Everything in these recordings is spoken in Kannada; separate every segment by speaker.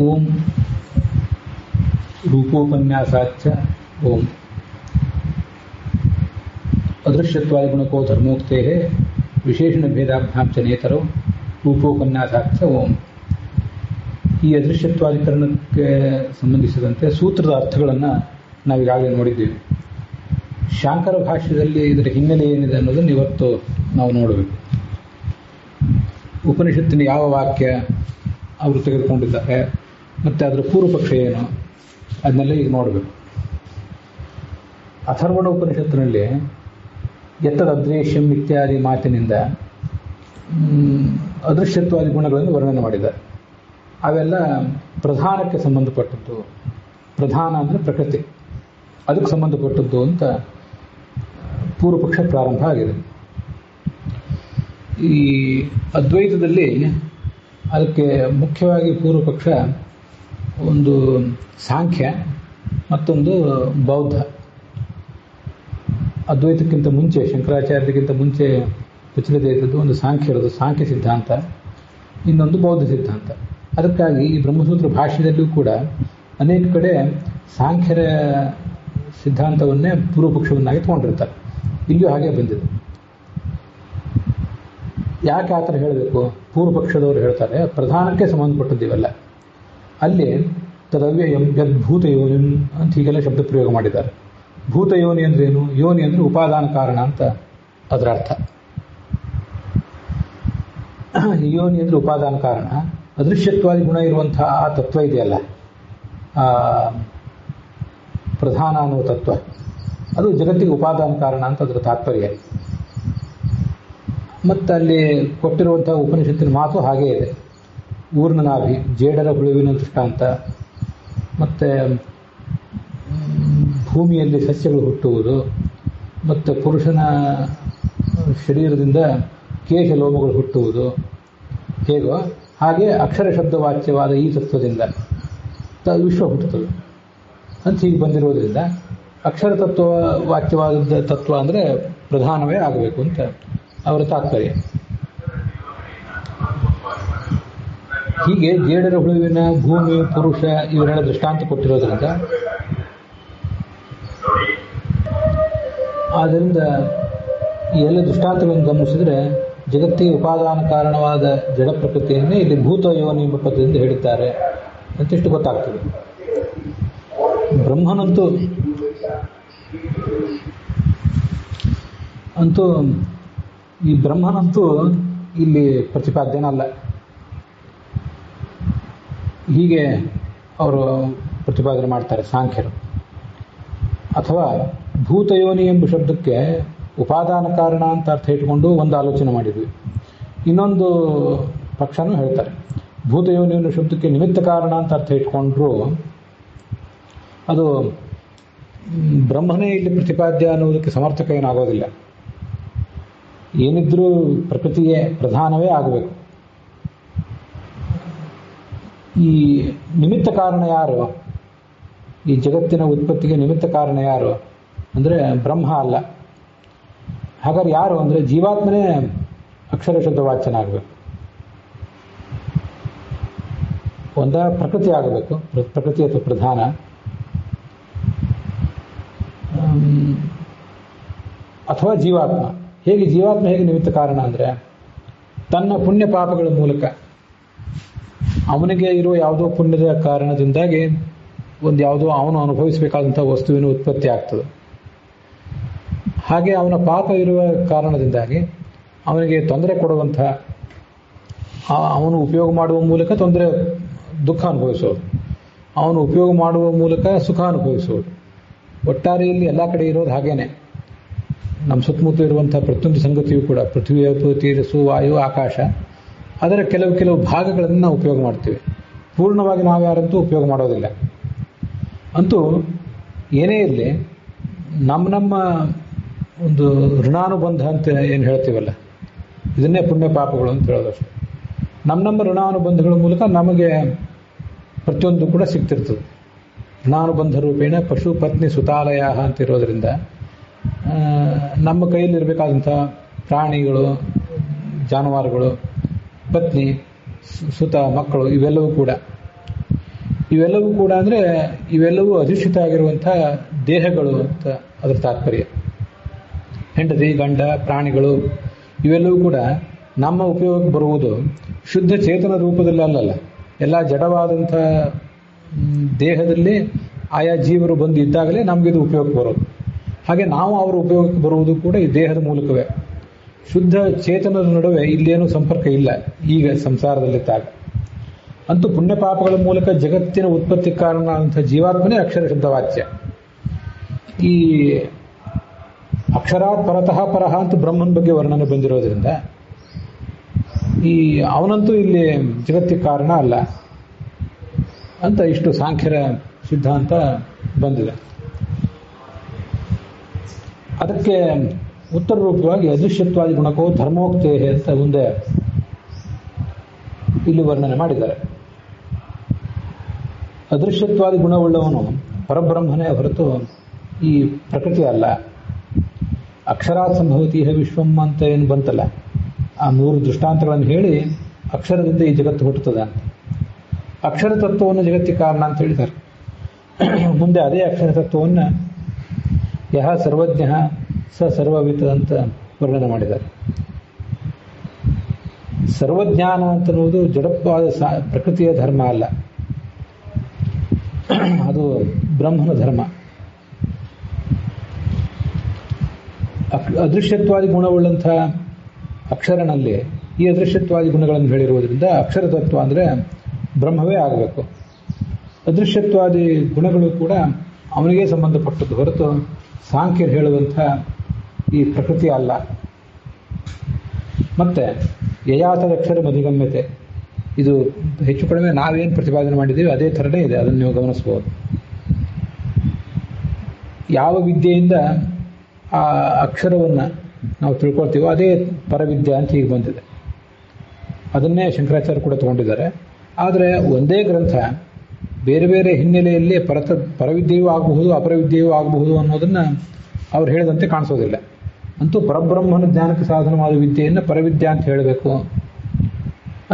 Speaker 1: ಓಂ ರೂಪೋಪನ್ಯಾಸಾಚ ಓಂ ಅದೃಶ್ಯತ್ವಾದಿ ಗುಣಕೋ ಧರ್ಮೋಕ್ತೇ ವಿಶೇಷಣ ಭೇದಾಭ್ಯಾಂ ಚ ನೇತರೋ ರೂಪೋಪನ್ಯಾಸಾಚ ಓಂ. ಈ ಅದೃಶ್ಯತ್ವಾಧಿಕರಣಕ್ಕೆ ಸಂಬಂಧಿಸಿದಂತೆ ಸೂತ್ರದ ಅರ್ಥಗಳನ್ನು ನಾವೀಗಾಗಲೇ ನೋಡಿದ್ದೇವೆ. ಶಾಂಕರ ಭಾಷ್ಯದಲ್ಲಿ ಇದರ ಹಿನ್ನೆಲೆ ಏನಿದೆ ಅನ್ನೋದನ್ನು ಇವತ್ತು ನಾವು ನೋಡಬೇಕು. ಉಪನಿಷತ್ತಿನ ಯಾವ ವಾಕ್ಯ ಅವರು ತೆಗೆದುಕೊಂಡಿದ್ದಾರೆ ಮತ್ತು ಅದರ ಪೂರ್ವಪಕ್ಷ ಏನು ಅದನ್ನೆಲ್ಲ ಈಗ ನೋಡಬೇಕು. ಅಥರ್ವಣ ಉಪನಿಷತ್ತಿನಲ್ಲಿ ಯತ್ತದೃಶ್ಯಂ ಇತ್ಯಾದಿ ಮಾತಿನಿಂದ ಅದೃಶ್ಯತ್ವಾದಿ ಗುಣಗಳನ್ನು ವರ್ಣನೆ ಮಾಡಿದ್ದಾರೆ. ಅವೆಲ್ಲ ಪ್ರಧಾನಕ್ಕೆ ಸಂಬಂಧಪಟ್ಟದ್ದು. ಪ್ರಧಾನ ಅಂದರೆ ಪ್ರಕೃತಿ, ಅದಕ್ಕೆ ಸಂಬಂಧಪಟ್ಟದ್ದು ಅಂತ ಪೂರ್ವಪಕ್ಷ ಪ್ರಾರಂಭ ಆಗಿದೆ. ಈ ಅದ್ವೈತದಲ್ಲಿ ಅದಕ್ಕೆ ಮುಖ್ಯವಾಗಿ ಪೂರ್ವಪಕ್ಷ ಒಂದು ಸಾಂಖ್ಯ, ಮತ್ತೊಂದು ಬೌದ್ಧ. ಅದ್ವೈತಕ್ಕಿಂತ ಮುಂಚೆ, ಶಂಕರಾಚಾರ್ಯರಿಗಿಂತ ಮುಂಚೆ ಪ್ರಚಲಿತ ಇದ್ದದ್ದು ಒಂದು ಸಾಂಖ್ಯ ಇರೋದು, ಸಾಂಖ್ಯ ಸಿದ್ಧಾಂತ, ಇನ್ನೊಂದು ಬೌದ್ಧ ಸಿದ್ಧಾಂತ. ಅದಕ್ಕಾಗಿ ಈ ಬ್ರಹ್ಮಸೂತ್ರ ಭಾಷ್ಯದಲ್ಲೂ ಕೂಡ ಅನೇಕ ಕಡೆ ಸಾಂಖ್ಯರ ಸಿದ್ಧಾಂತವನ್ನೇ ಪೂರ್ವಪಕ್ಷವನ್ನಾಗಿ ತಗೊಂಡಿರ್ತಾರೆ. ಇಲ್ಲಿಯೂ ಹಾಗೆ ಬಂದಿದೆ. ಯಾಕೆ ಆ ಥರ ಹೇಳಬೇಕು? ಪೂರ್ವಪಕ್ಷದವರು ಹೇಳ್ತಾರೆ ಪ್ರಧಾನಕ್ಕೆ ಸಂಬಂಧಪಟ್ಟದ್ದಿವೆಲ್ಲ. ಅಲ್ಲಿ ತದವ್ಯಯಂ ಯದ್ಭೂತ ಯೋನಿ ಅಂತ ಹೀಗೆಲ್ಲ ಶಬ್ದ ಪ್ರಯೋಗ ಮಾಡಿದ್ದಾರೆ. ಭೂತ ಯೋನಿ ಅಂದ್ರೇನು? ಯೋನಿ ಅಂದರೆ ಉಪಾದಾನ ಕಾರಣ ಅಂತ ಅದರ ಅರ್ಥ. ಯೋನಿ ಅಂದರೆ ಉಪಾದಾನ ಕಾರಣ. ಅದೃಶ್ಯತ್ವಾದಿ ಗುಣ ಇರುವಂತಹ ಆ ತತ್ವ ಇದೆಯಲ್ಲ, ಪ್ರಧಾನ ಅನ್ನುವ ತತ್ವ, ಅದು ಜಗತ್ತಿಗೆ ಉಪಾದಾನ ಕಾರಣ ಅಂತ ಅದರ ತಾತ್ಪರ್ಯ. ಮತ್ತು ಅಲ್ಲಿ ಕೊಟ್ಟಿರುವಂತಹ ಉಪನಿಷತ್ತಿನ ಮಾತು ಹಾಗೇ ಇದೆ. ಊರ್ನ ನಾಭಿ, ಜೇಡರ ಹುಳುವಿನ ದೃಷ್ಟಾಂತ, ಮತ್ತು ಭೂಮಿಯಲ್ಲಿ ಸಸ್ಯಗಳು ಹುಟ್ಟುವುದು, ಮತ್ತು ಪುರುಷನ ಶರೀರದಿಂದ ಕೇಶ ಲೋಮಗಳು ಹುಟ್ಟುವುದು ಹೇಗೋ ಹಾಗೆ ಅಕ್ಷರ ಶಬ್ದವಾಚ್ಯವಾದ ಈ ತತ್ವದಿಂದ ವಿಶ್ವ ಹುಟ್ಟುತ್ತದೆ ಅಂತ ಹೀಗೆ ಬಂದಿರೋದ್ರಿಂದ ಅಕ್ಷರ ತತ್ವ ವಾಚ್ಯವಾದ ತತ್ವ ಅಂದರೆ ಪ್ರಧಾನವೇ ಆಗಬೇಕು ಅಂತ ಅವರ ತಾತ್ಪರ್ಯ. ಹೀಗೆ ಜೇಡರ ಹುಳುವಿನ, ಭೂಮಿ, ಪುರುಷ ಇವರೆಲ್ಲ ದೃಷ್ಟಾಂತ ಕೊಟ್ಟಿರೋದ್ರಿಂದ ಆದ್ದರಿಂದ ಈ ಎಲ್ಲ ದೃಷ್ಟಾಂತಗಳನ್ನು ಗಮನಿಸಿದರೆ ಜಗತ್ತಿಗೆ ಉಪಾದಾನ ಕಾರಣವಾದ ಜಡ ಪ್ರಕೃತಿಯನ್ನೇ ಇಲ್ಲಿ ಭೂತ ಯೋನಿ ಎಂಬ ಪದದಿಂದ ಹೇಳಿದ್ದಾರೆ ಅಂತಿಷ್ಟು ಗೊತ್ತಾಗ್ತದೆ. ಬ್ರಹ್ಮನಂತೂ ಈ ಬ್ರಹ್ಮನಂತೂ ಇಲ್ಲಿ ಪ್ರತಿಪಾದ್ಯನಲ್ಲ. ಹೀಗೆ ಅವರು ಪ್ರತಿಪಾದನೆ ಮಾಡ್ತಾರೆ ಸಾಂಖ್ಯರು. ಅಥವಾ ಭೂತಯೋನಿ ಎಂಬ ಶಬ್ದಕ್ಕೆ ಉಪಾದಾನ ಕಾರಣ ಅಂತ ಅರ್ಥ ಇಟ್ಕೊಂಡು ಒಂದು ಆಲೋಚನೆ ಮಾಡಿದ್ವಿ. ಇನ್ನೊಂದು ಪಕ್ಷನೂ ಹೇಳ್ತಾರೆ ಭೂತಯೋನಿ ಅನ್ನೋ ಶಬ್ದಕ್ಕೆ ನಿಮಿತ್ತ ಕಾರಣ ಅಂತ ಅರ್ಥ ಇಟ್ಕೊಂಡ್ರು ಅದು ಬ್ರಹ್ಮನೇ ಇಲ್ಲಿ ಪ್ರತಿಪಾದ್ಯ ಅನ್ನೋದಕ್ಕೆ ಸಮರ್ಥಕ ಏನಾಗೋದಿಲ್ಲ. ಏನಿದ್ರೂ ಪ್ರಕೃತಿಯೇ ಪ್ರಧಾನವೇ ಆಗಬೇಕು. ಈ ನಿಮಿತ್ತ ಕಾರಣ ಯಾರು? ಈ ಜಗತ್ತಿನ ಉತ್ಪತ್ತಿಗೆ ನಿಮಿತ್ತ ಕಾರಣ ಯಾರು ಅಂದರೆ ಬ್ರಹ್ಮ ಅಲ್ಲ. ಹಾಗಾದ್ರೆ ಯಾರು ಅಂದರೆ ಜೀವಾತ್ಮನೇ ಅಕ್ಷರ ಶಬ್ದ ವಾಚ್ಯನಾಗಬೇಕು. ಒಂದ ಪ್ರಕೃತಿ ಆಗಬೇಕು, ಪ್ರಕೃತಿ ಅಥವಾ ಪ್ರಧಾನ. ಅಥವಾ ಜೀವಾತ್ಮ. ಜೀವಾತ್ಮ ಹೇಗೆ ನಿಮಿತ್ತ ಕಾರಣ ಅಂದರೆ ತನ್ನ ಪುಣ್ಯ ಪಾಪಗಳ ಮೂಲಕ ಅವನಿಗೆ ಇರುವ ಯಾವುದೋ ಪುಣ್ಯದ ಕಾರಣದಿಂದಾಗಿ ಒಂದು ಯಾವುದೋ ಅವನು ಅನುಭವಿಸಬೇಕಾದಂಥ ವಸ್ತುವಿನ ಉತ್ಪತ್ತಿ ಆಗ್ತದೆ. ಹಾಗೆ ಅವನ ಪಾಪ ಇರುವ ಕಾರಣದಿಂದಾಗಿ ಅವನಿಗೆ ತೊಂದರೆ ಕೊಡುವಂಥ, ಅವನು ಉಪಯೋಗ ಮಾಡುವ ಮೂಲಕ ದುಃಖ ಅನುಭವಿಸೋದು, ಅವನು ಉಪಯೋಗ ಮಾಡುವ ಮೂಲಕ ಸುಖ ಅನುಭವಿಸೋದು. ಒಟ್ಟಾರೆಯಲ್ಲಿ ಎಲ್ಲ ಕಡೆ ಇರೋದು ಹಾಗೇನೆ. ನಮ್ಮ ಸುತ್ತಮುತ್ತ ಇರುವಂಥ ಪ್ರತಿಯೊಂದು ಸಂಗತಿಯೂ ಕೂಡ ಪೃಥ್ವಿ, ತೇಜಸ್ಸು, ವಾಯು, ಆಕಾಶ, ಅದರ ಕೆಲವು ಭಾಗಗಳನ್ನು ನಾವು ಉಪಯೋಗ ಮಾಡ್ತೀವಿ. ಪೂರ್ಣವಾಗಿ ನಾವು ಯಾರಂತೂ ಉಪಯೋಗ ಮಾಡೋದಿಲ್ಲ. ಅಂತೂ ಏನೇ ಇರಲಿ, ನಮ್ಮ ಒಂದು ಋಣಾನುಬಂಧ ಅಂತ ಏನು ಹೇಳ್ತೀವಲ್ಲ, ಇದನ್ನೇ ಪುಣ್ಯ ಪಾಪಗಳು ಅಂತ ಹೇಳೋದಷ್ಟೆ. ನಮ್ಮ ಋಣಾನುಬಂಧಗಳ ಮೂಲಕ ನಮಗೆ ಪ್ರತಿಯೊಂದು ಕೂಡ ಸಿಗ್ತಿರ್ತದೆ. ಋಣಾನುಬಂಧ ರೂಪೇಣ ಪಶು ಪತ್ನಿ ಸುತಾಲಯ ಅಂತ ಇರೋದರಿಂದ ನಮ್ಮ ಕೈಯಲ್ಲಿರಬೇಕಾದಂಥ ಪ್ರಾಣಿಗಳು, ಜಾನುವಾರುಗಳು, ಪತ್ನಿ, ಸುತ, ಮಕ್ಕಳು ಇವೆಲ್ಲವೂ ಕೂಡ ಇವೆಲ್ಲವೂ ಕೂಡ ಅಂದರೆ ಇವೆಲ್ಲವೂ ಅಧಿಷ್ಠಿತ ಆಗಿರುವಂಥ ದೇಹಗಳು ಅಂತ ಅದರ ತಾತ್ಪರ್ಯ. ಹೆಂಡತಿ, ಗಂಡ, ಪ್ರಾಣಿಗಳು ಇವೆಲ್ಲವೂ ಕೂಡ ನಮ್ಮ ಉಪಯೋಗಕ್ಕೆ ಬರುವುದು ಶುದ್ಧ ಚೇತನ ರೂಪದಲ್ಲಿ ಅಲ್ಲಲ್ಲ. ಎಲ್ಲ ಜಡವಾದಂಥ ದೇಹದಲ್ಲಿ ಆಯಾ ಜೀವರು ಬಂದು ಇದ್ದಾಗಲೇ ನಮಗಿದು ಉಪಯೋಗಕ್ಕೆ ಬರೋದು. ಹಾಗೆ ನಾವು ಅವರ ಉಪಯೋಗಕ್ಕೆ ಬರುವುದು ಕೂಡ ಈ ದೇಹದ ಮೂಲಕವೇ. ಶುದ್ಧ ಚೇತನದ ನಡುವೆ ಇಲ್ಲೇನೂ ಸಂಪರ್ಕ ಇಲ್ಲ ಈಗ ಸಂಸಾರದಲ್ಲಿದ್ದಾಗ. ಅಂತೂ ಪುಣ್ಯ ಪಾಪಗಳ ಮೂಲಕ ಜಗತ್ತಿನ ಉತ್ಪತ್ತಿ ಕಾರಣ ಆದಂಥ ಜೀವಾತ್ಮನೇ ಅಕ್ಷರ ಶಬ್ದ ವಾಚ್ಯ. ಈ ಅಕ್ಷರಾತ್ ಪರತಃ ಪರಹ ಅಂತ ಬ್ರಹ್ಮನ ಬಗ್ಗೆ ವರ್ಣನೆ ಬಂದಿರೋದ್ರಿಂದ ಈ ಅವನಂತೂ ಇಲ್ಲಿ ಜಗತ್ತಿಗೆ ಕಾರಣ ಅಲ್ಲ ಅಂತ ಇಷ್ಟು ಸಾಂಖ್ಯರ ಸಿದ್ಧಾಂತ ಬಂದಿದೆ. ಅದಕ್ಕೆ ಉತ್ತರ ರೂಪವಾಗಿ ಅದೃಶ್ಯತ್ವಾದಿ ಗುಣಕೋ ಧರ್ಮೋಕ್ತೇ ಅಂತ ಮುಂದೆ ಇಲ್ಲಿ ವರ್ಣನೆ ಮಾಡಿದ್ದಾರೆ. ಅದೃಶ್ಯತ್ವಾದಿ ಗುಣವುಳ್ಳವನು ಪರಬ್ರಹ್ಮನೇ ಹೊರತು ಈ ಪ್ರಕೃತಿ ಅಲ್ಲ. ಅಕ್ಷರಾತ್ ಸಂಭವತೀಹ ವಿಶ್ವಂ ಅಂತ ಏನು ಬಂತಲ್ಲ, ಆ 3 ದೃಷ್ಟಾಂತಗಳನ್ನು ಹೇಳಿ ಅಕ್ಷರದಿಂದ ಈ ಜಗತ್ತು ಹುಟ್ಟುತ್ತದೆ ಅಂತ. ಅಕ್ಷರ ತತ್ವವನ್ನು ಜಗತ್ತಿಗೆ ಕಾರಣ ಅಂತ ಹೇಳಿದ್ದಾರೆ. ಮುಂದೆ ಅದೇ ಅಕ್ಷರ ತತ್ವವನ್ನು ಯಹ ಸರ್ವಜ್ಞ ಸ ಸರ್ವವಿತ್ ಅಂತ ವರ್ಣನೆ ಮಾಡಿದ್ದಾರೆ. ಸರ್ವಜ್ಞಾನ ಅಂತನ್ನುವುದು ಜಡತ್ವಾದ ಪ್ರಕೃತಿಯ ಧರ್ಮ ಅಲ್ಲ, ಅದು ಬ್ರಹ್ಮನ ಧರ್ಮ. ಅದೃಶ್ಯತ್ವಾದಿ ಗುಣವುಳ್ಳಂಥ ಅಕ್ಷರನಲ್ಲಿ ಈ ಅದೃಶ್ಯತ್ವಾದಿ ಗುಣಗಳನ್ನು ಹೇಳಿರುವುದರಿಂದ ಅಕ್ಷರ ತತ್ವ ಅಂದರೆ ಬ್ರಹ್ಮವೇ ಆಗಬೇಕು. ಅದೃಶ್ಯತ್ವಾದಿ ಗುಣಗಳು ಕೂಡ ಅವನಿಗೆ ಸಂಬಂಧಪಟ್ಟದ್ದು ಹೊರತು ಸಾಂಖ್ಯರು ಹೇಳುವಂಥ ಈ ಪ್ರಕೃತಿ ಅಲ್ಲ. ಮತ್ತೆ ಯಯಾತದಕ್ಷರ ಮಧಿಗಮ್ಯತೆ, ಇದು ಹೆಚ್ಚು ಕಡಿಮೆ ನಾವೇನು ಪ್ರತಿಪಾದನೆ ಮಾಡಿದ್ದೀವಿ ಅದೇ ಥರನೇ ಇದೆ, ಅದನ್ನು ನೀವು ಗಮನಿಸ್ಬೋದು. ಯಾವ ವಿದ್ಯೆಯಿಂದ ಆ ಅಕ್ಷರವನ್ನು ನಾವು ತಿಳ್ಕೊಳ್ತೀವೋ ಅದೇ ಪರವಿದ್ಯೆ ಅಂತ ಈಗ ಬಂದಿದೆ. ಅದನ್ನೇ ಶಂಕರಾಚಾರ್ಯ ಕೂಡ ತಗೊಂಡಿದ್ದಾರೆ. ಆದರೆ ಒಂದೇ ಗ್ರಂಥ ಬೇರೆ ಬೇರೆ ಹಿನ್ನೆಲೆಯಲ್ಲಿ ಪರವಿದ್ಯೆಯೂ ಆಗಬಹುದು ಅಪರವಿದ್ಯೆಯೂ ಆಗಬಹುದು ಅನ್ನೋದನ್ನು ಅವ್ರು ಹೇಳಿದಂತೆ ಕಾಣಿಸೋದಿಲ್ಲ. ಅಂತೂ ಪರಬ್ರಹ್ಮನ ಜ್ಞಾನಕ್ಕೆ ಸಾಧನವಾದ ವಿದ್ಯೆಯನ್ನು ಪರವಿದ್ಯೆ ಅಂತ ಹೇಳಬೇಕು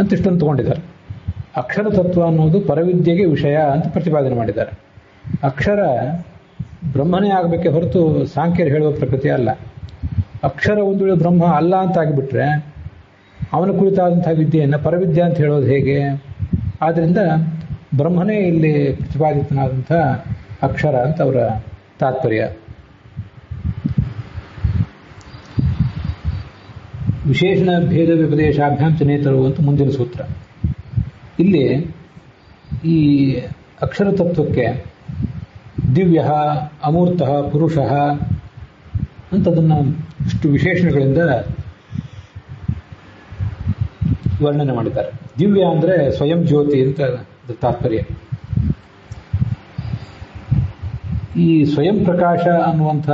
Speaker 1: ಅಂತಿಷ್ಟನ್ನು ತಗೊಂಡಿದ್ದಾರೆ. ಅಕ್ಷರ ತತ್ವ ಅನ್ನೋದು ಪರವಿದ್ಯೆಗೆ ವಿಷಯ ಅಂತ ಪ್ರತಿಪಾದನೆ ಮಾಡಿದ್ದಾರೆ. ಅಕ್ಷರ ಬ್ರಹ್ಮನೇ ಆಗಬೇಕೆ ಹೊರತು ಸಾಂಖ್ಯರು ಹೇಳುವ ಪ್ರಕೃತಿ ಅಲ್ಲ. ಅಕ್ಷರ ಒಂದು ವೇಳೆ ಬ್ರಹ್ಮ ಅಲ್ಲ ಅಂತ ಆಗಿಬಿಟ್ರೆ ಅವನ ಕುರಿತಾದಂಥ ವಿದ್ಯೆಯನ್ನು ಪರವಿದ್ಯೆ ಅಂತ ಹೇಳೋದು ಹೇಗೆ? ಆದ್ದರಿಂದ ಬ್ರಹ್ಮನೇ ಇಲ್ಲಿ ಪ್ರತಿಪಾದಿತನಾದಂಥ ಅಕ್ಷರ ಅಂತ ಅವರ ತಾತ್ಪರ್ಯ. ವಿಶೇಷಣ ಭೇದ ವ್ಯಪದೇಶಾಭ್ಯಾಂ ಚ ನೇತರು ಅಂತ ಮುಂದಿನ ಸೂತ್ರ. ಇಲ್ಲಿ ಈ ಅಕ್ಷರ ತತ್ವಕ್ಕೆ ದಿವ್ಯ, ಅಮೂರ್ತ, ಪುರುಷ ಅಂತದನ್ನು ಇಷ್ಟು ವಿಶೇಷಣಗಳಿಂದ ವರ್ಣನೆ ಮಾಡಿದ್ದಾರೆ. ದಿವ್ಯ ಅಂದರೆ ಸ್ವಯಂ ಜ್ಯೋತಿ ಅಂತ ತಾತ್ಪರ್ಯ. ಈ ಸ್ವಯಂ ಪ್ರಕಾಶ ಅನ್ನುವಂಥ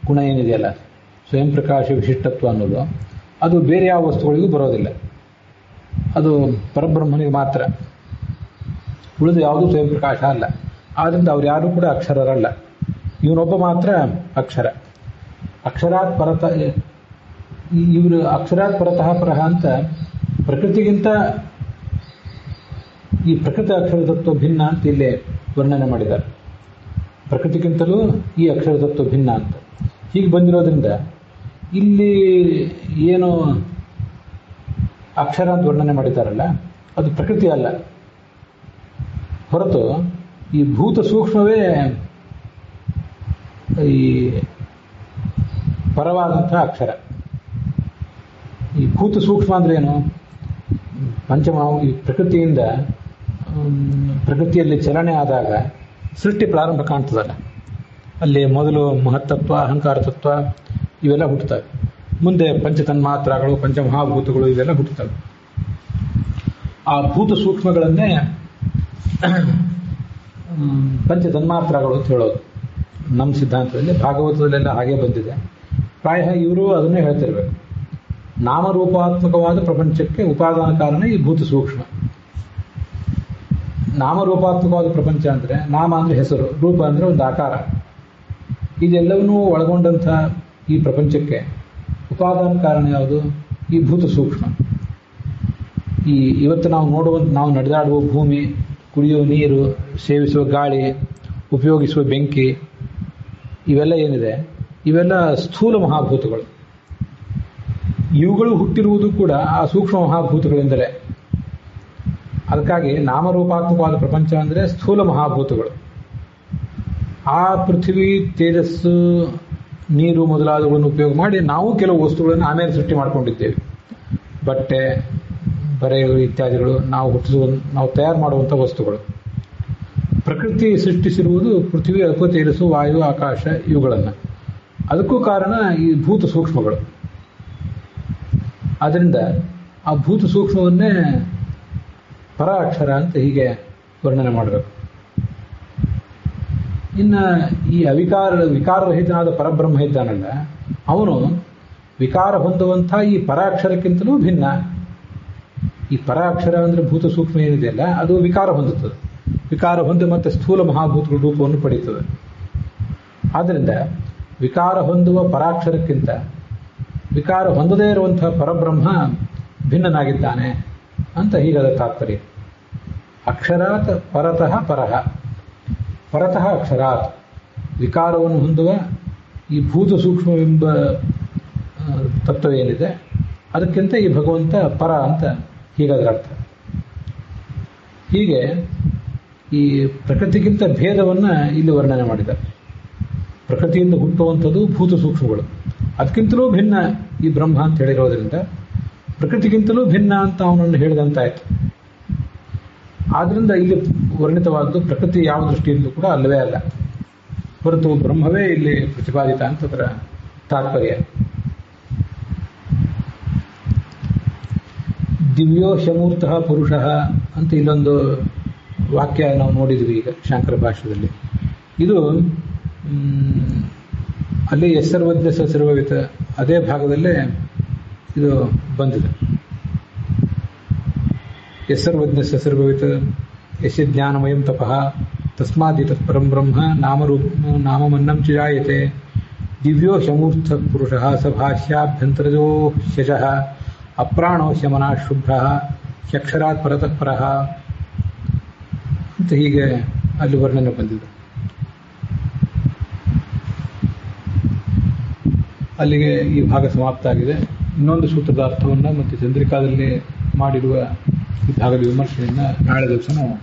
Speaker 1: ಗುಣ ಏನಿದೆಯಲ್ಲ, ಸ್ವಯಂ ಪ್ರಕಾಶ ವಿಶಿಷ್ಟತ್ವ ಅನ್ನೋದು ಅದು ಬೇರೆ ಯಾವ ವಸ್ತುಗಳಿಗೂ ಬರೋದಿಲ್ಲ. ಅದು ಪರಬ್ರಹ್ಮನಿಗೆ ಮಾತ್ರ, ಉಳಿದು ಯಾವುದೂ ಸ್ವಯಂ ಪ್ರಕಾಶ ಅಲ್ಲ. ಆದ್ದರಿಂದ ಅವ್ರು ಯಾರೂ ಕೂಡ ಅಕ್ಷರರಲ್ಲ. ಇವನೊಬ್ಬ ಮಾತ್ರ ಅಕ್ಷರ. ಅಕ್ಷರಾತ್ ಪರತ ಇವರು ಅಕ್ಷರಾತ್ ಪರತಃ ಪರಹ ಅಂತ ಪ್ರಕೃತಿಗಿಂತ ಈ ಪ್ರಕೃತಿ ಅಕ್ಷರ ತತ್ವ ಭಿನ್ನ ಅಂತ ಇಲ್ಲಿ ವರ್ಣನೆ ಮಾಡಿದ್ದಾರೆ. ಪ್ರಕೃತಿಗಿಂತಲೂ ಈ ಅಕ್ಷರ ತತ್ವ ಭಿನ್ನ ಅಂತ ಹೀಗೆ ಬಂದಿರೋದ್ರಿಂದ ಇಲ್ಲಿ ಏನು ಅಕ್ಷರ ಅಂತ ವರ್ಣನೆ ಮಾಡಿದ್ದಾರಲ್ಲ ಅದು ಪ್ರಕೃತಿ ಅಲ್ಲ, ಹೊರತು ಈ ಭೂತ ಸೂಕ್ಷ್ಮವೇ ಈ ಪರವಾದಂಥ ಅಕ್ಷರ. ಈ ಭೂತ ಸೂಕ್ಷ್ಮ ಅಂದ್ರೆ ಏನು? ಪಂಚಮ ಈ ಪ್ರಕೃತಿಯಿಂದ ಪ್ರಕೃತಿಯಲ್ಲಿ ಚಲನೆ ಆದಾಗ ಸೃಷ್ಟಿ ಪ್ರಾರಂಭ ಕಾಣ್ತದಲ್ಲ, ಅಲ್ಲಿ ಮೊದಲು ಮಹತ್ತತ್ವ, ಅಹಂಕಾರ ತತ್ವ ಇವೆಲ್ಲ ಹುಟ್ಟುತ್ತವೆ. ಮುಂದೆ ಪಂಚತನ್ಮಾತ್ರಗಳು, ಪಂಚಮಹಾಭೂತಗಳು ಇವೆಲ್ಲ ಹುಟ್ಟುತ್ತವೆ. ಆ ಭೂತ ಸೂಕ್ಷ್ಮಗಳನ್ನೇ ಪಂಚತನ್ಮಾತ್ರಗಳು ಅಂತ ಹೇಳೋದು ನಮ್ಮ ಸಿದ್ಧಾಂತದಲ್ಲಿ. ಭಾಗವತದಲ್ಲೆಲ್ಲ ಹಾಗೆ ಬಂದಿದೆ. ಪ್ರಾಯ ಇವರು ಅದನ್ನೇ ಹೇಳ್ತಿರ್ಬೇಕು. ನಾಮರೂಪಾತ್ಮಕವಾದ ಪ್ರಪಂಚಕ್ಕೆ ಉಪಾದಾನ ಕಾರಣ ಈ ಭೂತ ಸೂಕ್ಷ್ಮ. ನಾಮರೂಪಾತ್ಮಕವಾದ ಪ್ರಪಂಚ ಅಂದರೆ ನಾಮ ಅಂದರೆ ಹೆಸರು, ರೂಪ ಅಂದರೆ ಒಂದು ಆಕಾರ. ಇದೆಲ್ಲವನ್ನೂ ಒಳಗೊಂಡಂಥ ಈ ಪ್ರಪಂಚಕ್ಕೆ ಉಪಾದಾನ ಕಾರಣ ಯಾವುದು? ಈ ಭೂತ ಸೂಕ್ಷ್ಮ. ಈ ಇವತ್ತು ನಾವು ನಡೆದಾಡುವ ಭೂಮಿ, ಕುಡಿಯುವ ನೀರು, ಸೇವಿಸುವ ಗಾಳಿ, ಉಪಯೋಗಿಸುವ ಬೆಂಕಿ, ಇವೆಲ್ಲ ಏನಿದೆ ಇವೆಲ್ಲ ಸ್ಥೂಲ ಮಹಾಭೂತಗಳು. ಇವುಗಳು ಹುಟ್ಟಿರುವುದು ಕೂಡ ಆ ಸೂಕ್ಷ್ಮ ಮಹಾಭೂತಗಳಿಂದಲೇ. ಅದಕ್ಕಾಗಿ ನಾಮರೂಪಾತ್ಮಕವಾದ ಪ್ರಪಂಚ ಅಂದರೆ ಸ್ಥೂಲ ಮಹಾಭೂತಗಳು. ಆ ಪೃಥ್ವಿ, ತೇಜಸ್ಸು, ನೀರು ಮೊದಲಾದವುಗಳನ್ನು ಉಪಯೋಗ ಮಾಡಿ ನಾವು ಕೆಲವು ವಸ್ತುಗಳನ್ನು ಆಮೇಲೆ ಸೃಷ್ಟಿ ಮಾಡಿಕೊಂಡಿದ್ದೇವೆ. ಬಟ್ಟೆ, ಬರೆಗಳು ಇತ್ಯಾದಿಗಳು ನಾವು ತಯಾರು ಮಾಡುವಂಥ ವಸ್ತುಗಳು. ಪ್ರಕೃತಿ ಸೃಷ್ಟಿಸಿರುವುದು ಪೃಥ್ವಿ, ಅಲ್ಪ, ತೇಜಸ್ಸು, ವಾಯು, ಆಕಾಶ ಇವುಗಳನ್ನು. ಅದಕ್ಕೂ ಕಾರಣ ಈ ಭೂತ ಸೂಕ್ಷ್ಮಗಳು. ಆದ್ದರಿಂದ ಆ ಭೂತ ಸೂಕ್ಷ್ಮವನ್ನೇ ಪರ ಅಕ್ಷರ ಅಂತ ಹೀಗೆ ವರ್ಣನೆ ಮಾಡಬೇಕು. ಇನ್ನು ಈ ವಿಕಾರರಹಿತನಾದ ಪರಬ್ರಹ್ಮ ಇದ್ದಾನಲ್ಲ, ಅವನು ವಿಕಾರ ಹೊಂದುವಂಥ ಈ ಪರಾಕ್ಷರಕ್ಕಿಂತಲೂ ಭಿನ್ನ. ಈ ಪರಾಕ್ಷರ ಅಂದರೆ ಭೂತ ಸೂಕ್ಷ್ಮ ಏನಿದೆಯಲ್ಲ, ಅದು ವಿಕಾರ ಹೊಂದುತ್ತದೆ. ವಿಕಾರ ಹೊಂದಿ ಮತ್ತೆ ಸ್ಥೂಲ ಮಹಾಭೂತಗಳ ರೂಪವನ್ನು ಪಡೆಯುತ್ತದೆ. ಆದ್ದರಿಂದ ವಿಕಾರ ಹೊಂದುವ ಪರಾಕ್ಷರಕ್ಕಿಂತ ವಿಕಾರ ಹೊಂದದೇ ಇರುವಂತಹ ಪರಬ್ರಹ್ಮ ಭಿನ್ನನಾಗಿದ್ದಾನೆ ಅಂತ ಹೀಗದ ತಾತ್ಪರ್ಯ. ಅಕ್ಷರಾತ್ ಪರತಃ ಪರಃ, ಪರತಃ ಅಕ್ಷರಾತ್. ವಿಕಾರವನ್ನು ಹೊಂದುವ ಈ ಭೂತ ಸೂಕ್ಷ್ಮವೆಂಬ ತತ್ವ ಏನಿದೆ ಅದಕ್ಕಿಂತ ಈ ಭಗವಂತ ಪರ ಅಂತ ಹೀಗಾದ್ರ ಅರ್ಥ. ಹೀಗೆ ಈ ಪ್ರಕೃತಿಗಿಂತ ಭೇದವನ್ನು ಇಲ್ಲಿ ವರ್ಣನೆ ಮಾಡಿದ್ದಾರೆ. ಪ್ರಕೃತಿಯಿಂದ ಹುಟ್ಟುವಂಥದ್ದು ಭೂತ ಸೂಕ್ಷ್ಮಗಳು, ಅದಕ್ಕಿಂತಲೂ ಭಿನ್ನ ಈ ಬ್ರಹ್ಮ ಅಂತ ಹೇಳಿರೋದ್ರಿಂದ ಪ್ರಕೃತಿಗಿಂತಲೂ ಭಿನ್ನ ಅಂತ ಅವನನ್ನು ಹೇಳಿದಂತಾಯ್ತು. ಆದ್ರಿಂದ ಇಲ್ಲಿ ವರ್ಣಿತವಾದ್ದು ಪ್ರಕೃತಿ ಯಾವ ದೃಷ್ಟಿಯಿಂದಲೂ ಕೂಡ ಅಲ್ಲವೇ ಅಲ್ಲ, ಹೊರತು ಬ್ರಹ್ಮವೇ ಇಲ್ಲಿ ಪ್ರತಿಪಾದಿತ ಅಂತ ಅದರ ತಾತ್ಪರ್ಯ. ದಿವ್ಯೋ ಶಮೂರ್ತಃ ಪುರುಷಃ ಅಂತ ಇಲ್ಲೊಂದು ವಾಕ್ಯ ನಾವು ನೋಡಿದ್ವಿ ಈಗ ಶಾಂಕರ ಭಾಷ್ಯದಲ್ಲಿ. ಇದು ಅಲ್ಲಿ ಯಸ್ಸರ್ವಜ್ಞ ಸ ಸರ್ವವಿತ್ ಅದೇ ಭಾಗದಲ್ಲೇ ಇದು ಬಂದಿದೆ. ಯಸ್ಸರ್ವಜ್ಞ ಸ ಸರ್ವವಿತ್ ಯಸ್ಯ ಜ್ಞಾನಮಯಂ ತಪಃ ತಸ್ಮಾದಿತ ಪರಂ ಬ್ರಹ್ಮ ನಾಮಮನ್ನಂ ಚ ಜಾಯತೆ ದಿವ್ಯೋ ಶಮೂರ್ಥ ಪುರುಷಃ ಸ ಭಾಷ್ಯಾಭ್ಯಂತರಜೋ ಶಜಃ ಅಪ್ರಾಣೋ ಶಮನಃ ಶುಭ್ರಃ ಹ್ಯಕ್ಷರಾತ್ ಪರತಃ ಪರಃ ಅಂತ ಹೀಗೆ ಅಲ್ಲಿ ವರ್ಣನೆ ಬಂದಿದೆ. ಅಲ್ಲಿಗೆ ಈ ಭಾಗ ಸಮಾಪ್ತ ಆಗಿದೆ. ಇನ್ನೊಂದು ಸೂತ್ರದ ಅರ್ಥವನ್ನು ಮತ್ತು ಚಂದ್ರಿಕಾದಲ್ಲಿ ಮಾಡಿರುವ ಈ ಭಾಗದ ವಿಮರ್ಶೆಯನ್ನು ನಾಳೆ ದಿವಸ ನಾವು